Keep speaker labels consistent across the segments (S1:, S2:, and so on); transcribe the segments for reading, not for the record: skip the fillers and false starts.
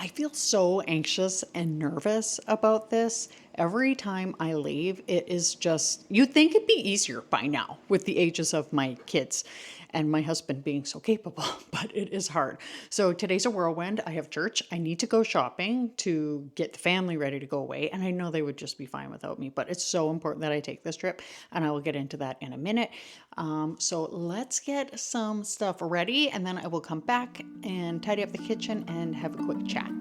S1: I feel so anxious and nervous about this. Every time I leave, it is just, you'd think it'd be easier by now with the ages of my kids and my husband being so capable, but it is hard. So today's a whirlwind. I have church. I need to go shopping to get the family ready to go away. And I know they would just be fine without me, but it's so important that I take this trip, and I will get into that in a minute. So let's get some stuff ready, and then I will come back and tidy up the kitchen and have a quick chat.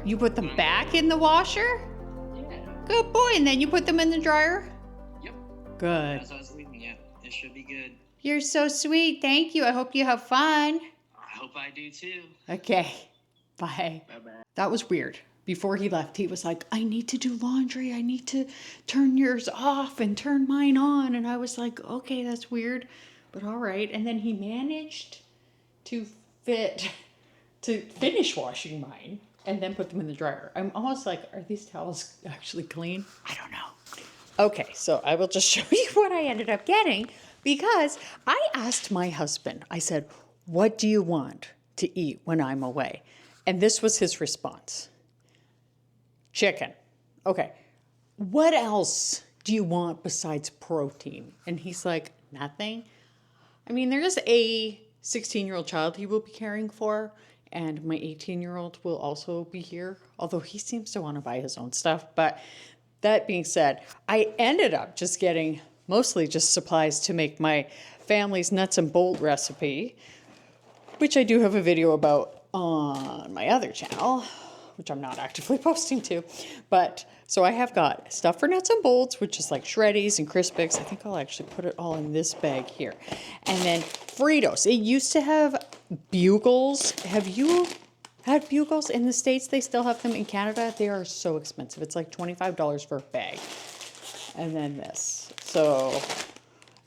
S1: You put them back in the washer?
S2: Yeah.
S1: Good boy. And then you put them in the dryer?
S2: Yep.
S1: Good.
S2: As I was leaving, yeah. It should be good.
S1: You're so sweet. Thank you. I hope you have fun.
S2: I hope I do too.
S1: Okay. Bye.
S2: Bye-bye.
S1: That was weird. Before he left, he was like, I need to do laundry. I need to turn yours off and turn mine on. And I was like, okay, that's weird, but all right. And then he managed to finish washing mine and then put them in the dryer. I'm almost like, are these towels actually clean? I don't know. Okay, so I will just show you what I ended up getting, because I asked my husband, I said, what do you want to eat when I'm away? And this was his response. Chicken. Okay. What else do you want besides protein? And he's like, nothing. I mean, there is a 16-year-old child he will be caring for, and my 18-year-old will also be here, although he seems to want to buy his own stuff. But that being said, I ended up just getting mostly just supplies to make my family's nuts and bolt recipe, which I do have a video about on my other channel, which I'm not actively posting to. But so I have got stuff for nuts and bolts, which is like Shreddies and Crispix. I think I'll actually put it all in this bag here. And then Fritos. It used to have Bugles. Have you had Bugles in the States? They still have them in Canada. They are so expensive. It's like $25 for a bag. And then this. So,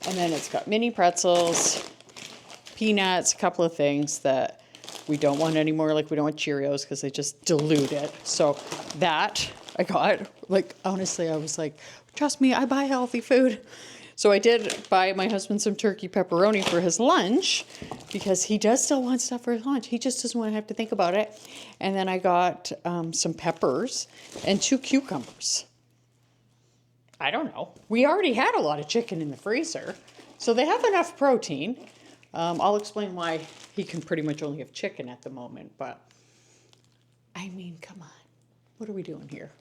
S1: and then it's got mini pretzels, peanuts, a couple of things that we don't want anymore. Like we don't want Cheerios because they just dilute it. So that I got, like, honestly, I was like, trust me, I buy healthy food. So I did buy my husband some turkey pepperoni for his lunch, because he does still want stuff for his lunch. He just doesn't want to have to think about it. And then I got some peppers and 2 cucumbers. I don't know. We already had a lot of chicken in the freezer, so they have enough protein. I'll explain why he can pretty much only have chicken at the moment, but I mean, come on. What are we doing here?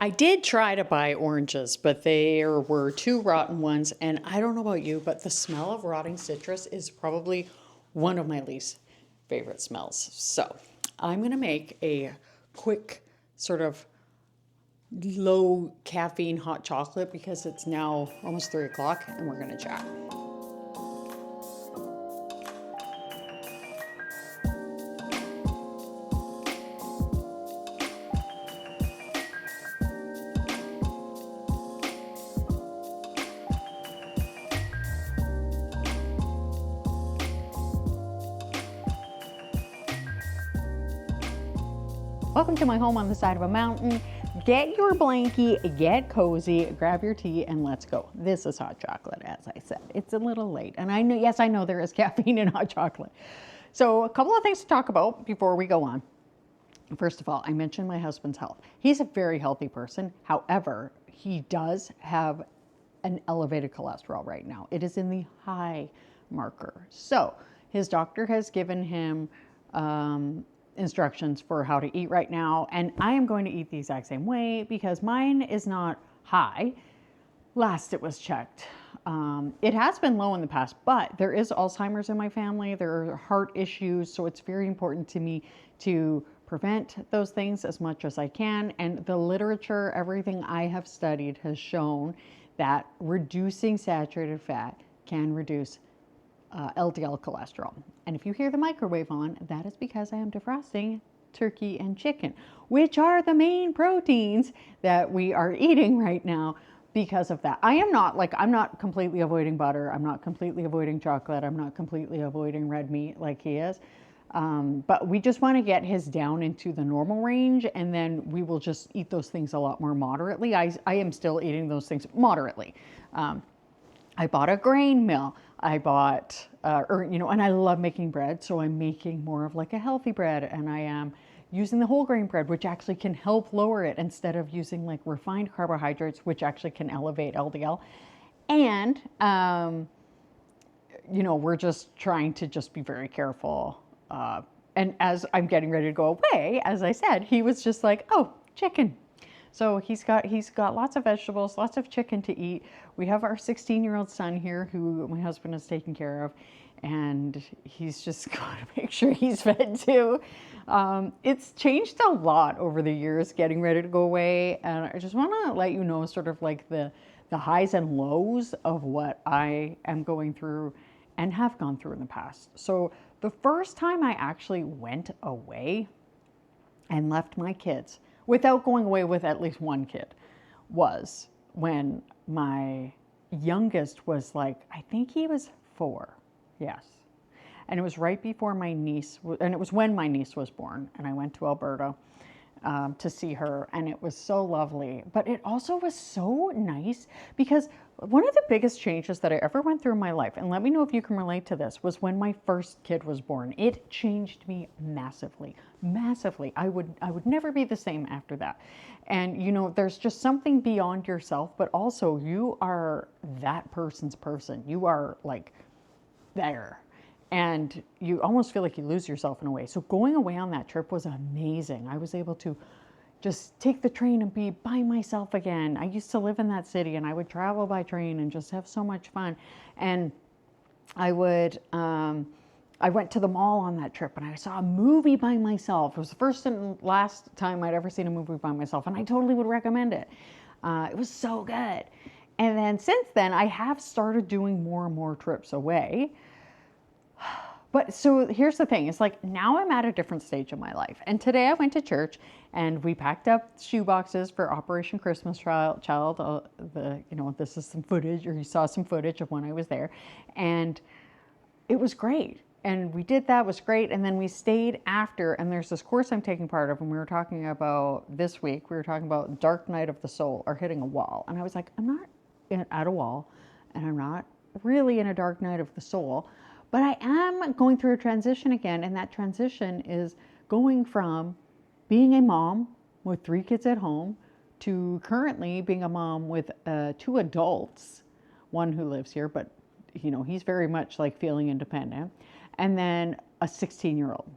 S1: I did try to buy oranges, but there were 2 rotten ones, and I don't know about you, but the smell of rotting citrus is probably one of my least favorite smells. So I'm going to make a quick sort of low caffeine hot chocolate, because it's now almost 3 o'clock and we're going to chat. Welcome to my home on the side of a mountain. Get your blankie, get cozy, grab your tea, and let's go. This is hot chocolate, as I said. It's a little late, and I know, yes, I know there is caffeine in hot chocolate. So a couple of things to talk about before we go on. First of all, I mentioned my husband's health. He's a very healthy person. However, he does have an elevated cholesterol right now. It is in the high marker. So his doctor has given him instructions for how to eat right now. And I am going to eat the exact same way because mine is not high. Last it was checked. It has been low in the past, but there is Alzheimer's in my family. There are heart issues. So it's very important to me to prevent those things as much as I can. And the literature, everything I have studied has shown that reducing saturated fat can reduce LDL cholesterol. And if you hear the microwave on, that is because I am defrosting turkey and chicken, which are the main proteins that we are eating right now because of that. I'm not completely avoiding butter. I'm not completely avoiding chocolate. I'm not completely avoiding red meat like he is. But we just want to get his down into the normal range, and then we will just eat those things a lot more moderately. I am still eating those things moderately. I bought a grain mill. I bought, and I love making bread. So I'm making more of like a healthy bread, and I am using the whole grain bread, which actually can help lower it instead of using like refined carbohydrates, which actually can elevate LDL. And, we're just trying to just be very careful. And as I'm getting ready to go away, as I said, he was just like, oh, chicken. So he's got lots of vegetables, lots of chicken to eat. We have our 16-year-old son here who my husband is taking care of, and he's just got to make sure he's fed too. It's changed a lot over the years getting ready to go away, and I just want to let you know sort of like the highs and lows of what I am going through and have gone through in the past. So the first time I actually went away and left my kids without going away with at least one kid was when my youngest was like, I think he was 4. Yes. And it was right before my niece, and it was when my niece was born. And I went to Alberta to see her, and it was so lovely. But it also was so nice because one of the biggest changes that I ever went through in my life, and let me know if you can relate to this, was when my first kid was born. It changed me massively, massively. I would never be the same after that. And there's just something beyond yourself, but also you are that person's person. You are like there. And you almost feel like you lose yourself in a way. So going away on that trip was amazing. I was able to just take the train and be by myself again. I used to live in that city, and I would travel by train and just have so much fun. And I went to the mall on that trip, and I saw a movie by myself. It was the first and last time I'd ever seen a movie by myself, and I totally would recommend it. It was so good. And then since then, I have started doing more and more trips away. But so here's the thing. It's like now I'm at a different stage of my life. And today I went to church and we packed up shoe boxes for Operation Christmas Child. This is some footage, or you saw some footage of when I was there. And it was great. And we did that, it was great. And then we stayed after, and there's this course I'm taking part of, and we were talking about this week, we were talking about dark night of the soul, or hitting a wall. And I was like, I'm not at a wall, and I'm not really in a dark night of the soul. But I am going through a transition again, and that transition is going from being a mom with 3 kids at home to currently being a mom with 2 adults, one who lives here, but he's very much like feeling independent, and then a 16-year-old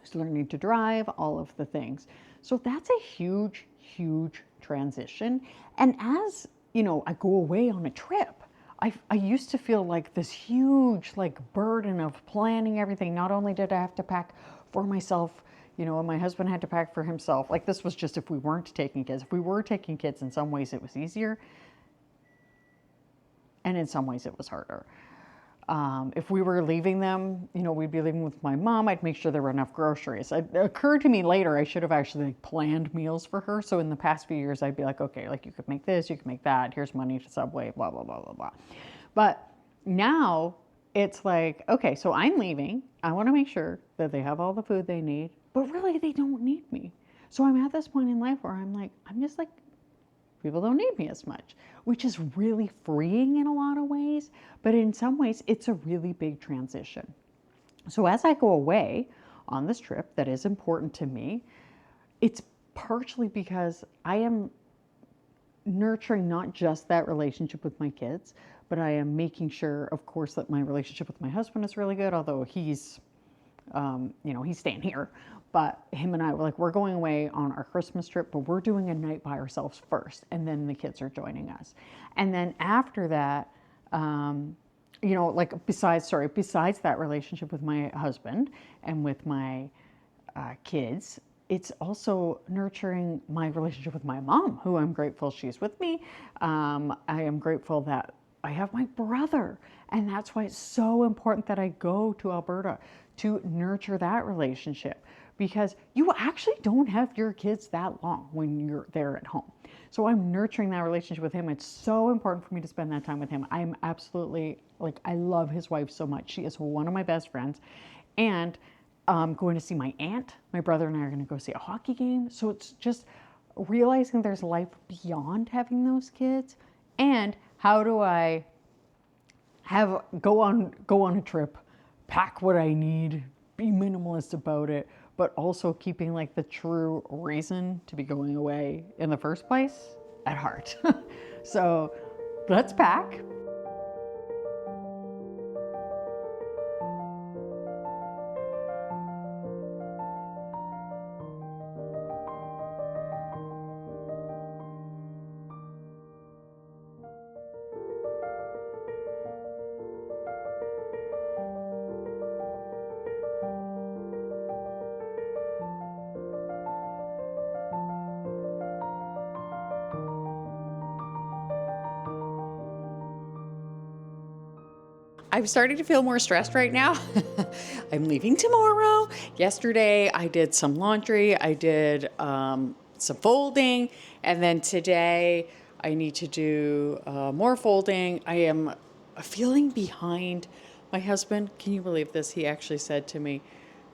S1: who's learning to drive, all of the things. So that's a huge, huge transition. And as I go away on a trip, I used to feel like this huge burden of planning everything. Not only did I have to pack for myself, and my husband had to pack for himself. Like this was just if we weren't taking kids. If we were taking kids, in some ways it was easier. And in some ways it was harder. If we were leaving them, we'd be leaving with my mom. I'd make sure there were enough groceries. It occurred to me later I should have actually planned meals for her. So in the past few years, I'd be like, okay, you could make this, you could make that. Here's money to Subway, blah, blah, blah, blah, blah. But now it's like, okay, so I'm leaving. I want to make sure that they have all the food they need, but really they don't need me. So I'm at this point in life where I'm just like, people don't need me as much, which is really freeing in a lot of ways. But in some ways, it's a really big transition. So as I go away on this trip that is important to me, it's partially because I am nurturing not just that relationship with my kids, but I am making sure, of course, that my relationship with my husband is really good, although he's he's staying here. But him and I were like, we're going away on our Christmas trip, but we're doing a night by ourselves first. And then the kids are joining us. And then after that, besides that relationship with my husband and with my kids, it's also nurturing my relationship with my mom, who I'm grateful she's with me. I am grateful that I have my brother. And that's why it's so important that I go to Alberta to nurture that relationship, because you actually don't have your kids that long when you're there at home. So I'm nurturing that relationship with him. It's so important for me to spend that time with him. I'm absolutely, I love his wife so much. She is one of my best friends. And going to see my aunt. My brother and I are going to go see a hockey game. So it's just realizing there's life beyond having those kids. And how do I go on a trip, pack what I need, be minimalist about it, but also keeping the true reason to be going away in the first place at heart. So let's pack. I'm starting to feel more stressed right now. I'm leaving tomorrow. Yesterday, I did some laundry. I did some folding. And then today, I need to do more folding. I am feeling behind. My husband, can you believe this? He actually said to me,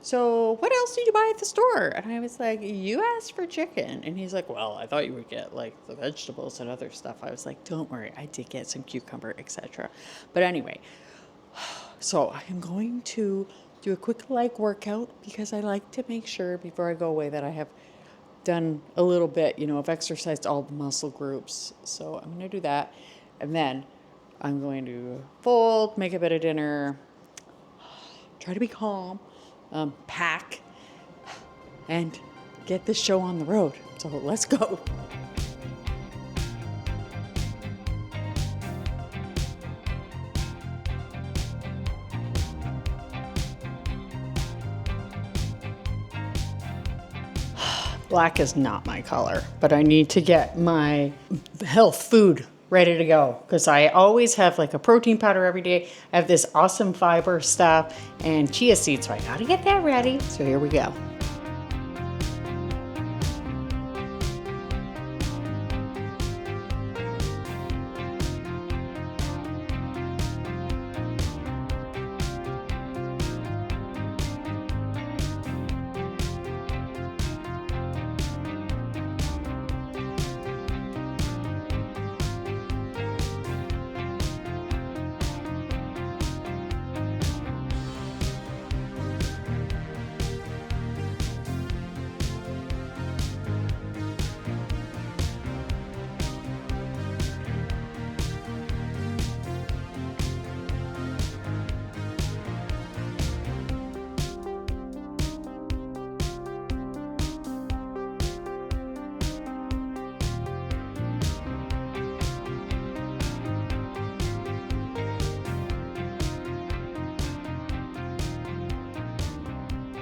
S1: so what else did you buy at the store? And I was like, you asked for chicken. And he's like, well, I thought you would get the vegetables and other stuff. I was like, don't worry. I did get some cucumber, etc. But anyway, so I am going to do a quick leg workout because I like to make sure before I go away that I have done a little bit, I've exercised all the muscle groups. So I'm going to do that. And then I'm going to fold, make a bit of dinner, try to be calm, pack, and get this show on the road. So let's go. Black is not my color, but I need to get my health food ready to go because I always have a protein powder every day. I have this awesome fiber stuff and chia seeds, so I gotta get that ready. So here we go.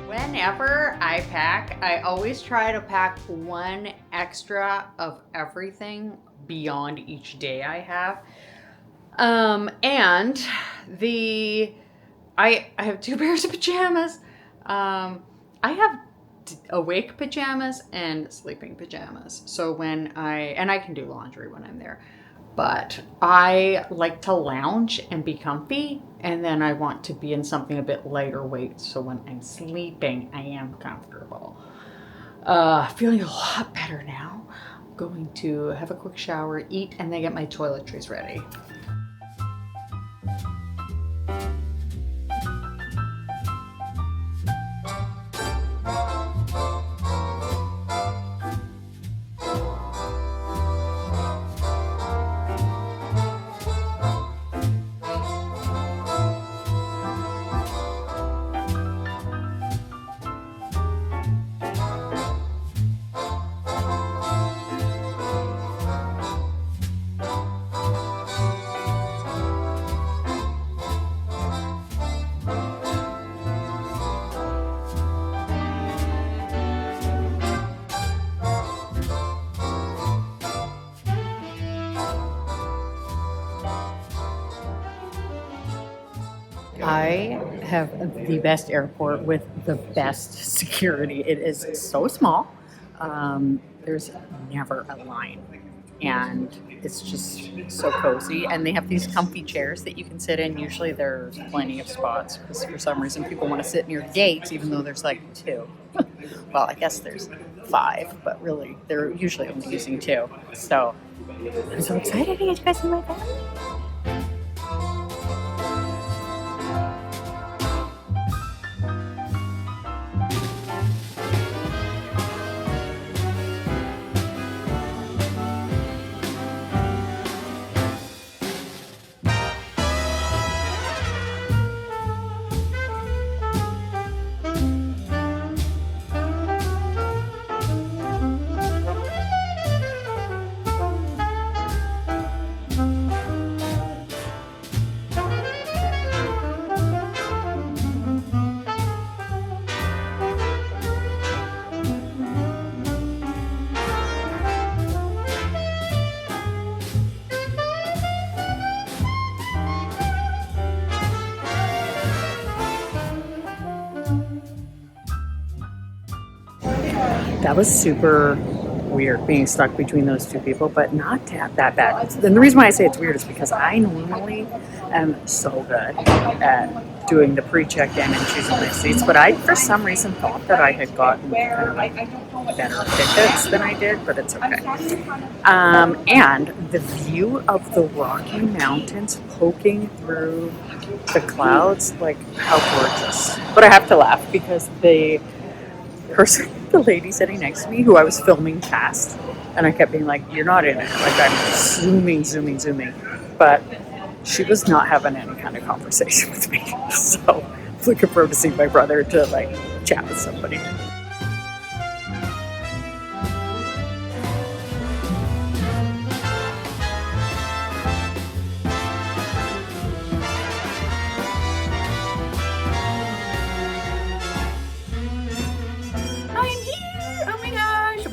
S1: Whenever I pack, I always try to pack one extra of everything beyond each day I have. And I have 2 pairs of pajamas. I have awake pajamas and sleeping pajamas. So I can do laundry when I'm there. But I like to lounge and be comfy, and then I want to be in something a bit lighter weight, so when I'm sleeping, I am comfortable. Feeling a lot better now. I'm going to have a quick shower, eat, and then get my toiletries ready. I have the best airport with the best security. It is so small. There's never a line, and it's just so cozy. And they have these comfy chairs that you can sit in. Usually, there's plenty of spots because for some reason people want to sit near gates, even though there's like two. Well, I guess there's five, but really, they're usually only using two. So I'm so excited to get you guys in my family. That was super weird being stuck between those two people, but not that bad. And the reason why I say it's weird is because I normally am so good at doing the pre-check-in and choosing my seats, but I, for some reason, thought that I had gotten kind of like better tickets than I did, but it's okay. And the view of the Rocky Mountains poking through the clouds, like how gorgeous. But I have to laugh because the lady sitting next to me, who I was filming past, and I kept being like, "You're not in it." Like I'm zooming, but she was not having any kind of conversation with me. So I'm looking forward to seeing my brother to like chat with somebody.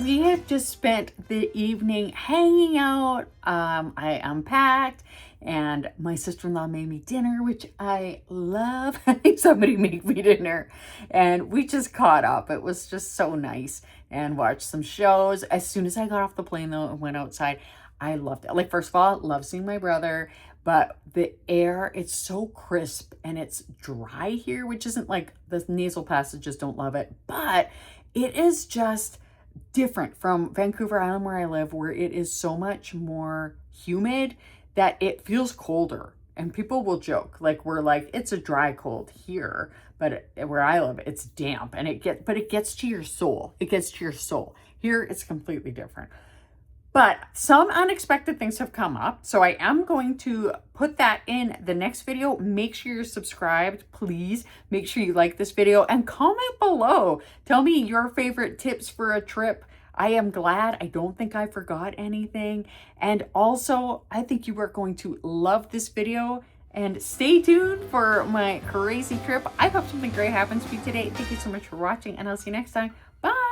S1: We have just spent the evening hanging out. I unpacked, and my sister-in-law made me dinner, which I love having somebody make me dinner. And we just caught up. It was just so nice, and watched some shows. As soon as I got off the plane, though, and went outside, I loved it. Like, first of all, love seeing my brother, but the air, it's so crisp, and it's dry here, which isn't like the nasal passages don't love it, but it is just different from Vancouver Island where I live, where it is so much more humid that it feels colder. And people will joke, like, we're like, it's a dry cold here, but where I live, it's damp, and it gets to your soul. It gets to your soul. Here, it's completely different. But some unexpected things have come up, so I am going to put that in the next video. Make sure you're subscribed, please. Make sure you like this video and comment below. Tell me your favorite tips for a trip. I am glad. I don't think I forgot anything. And also, I think you are going to love this video. And stay tuned for my crazy trip. I hope something great happens to you today. Thank you so much for watching, and I'll see you next time. Bye!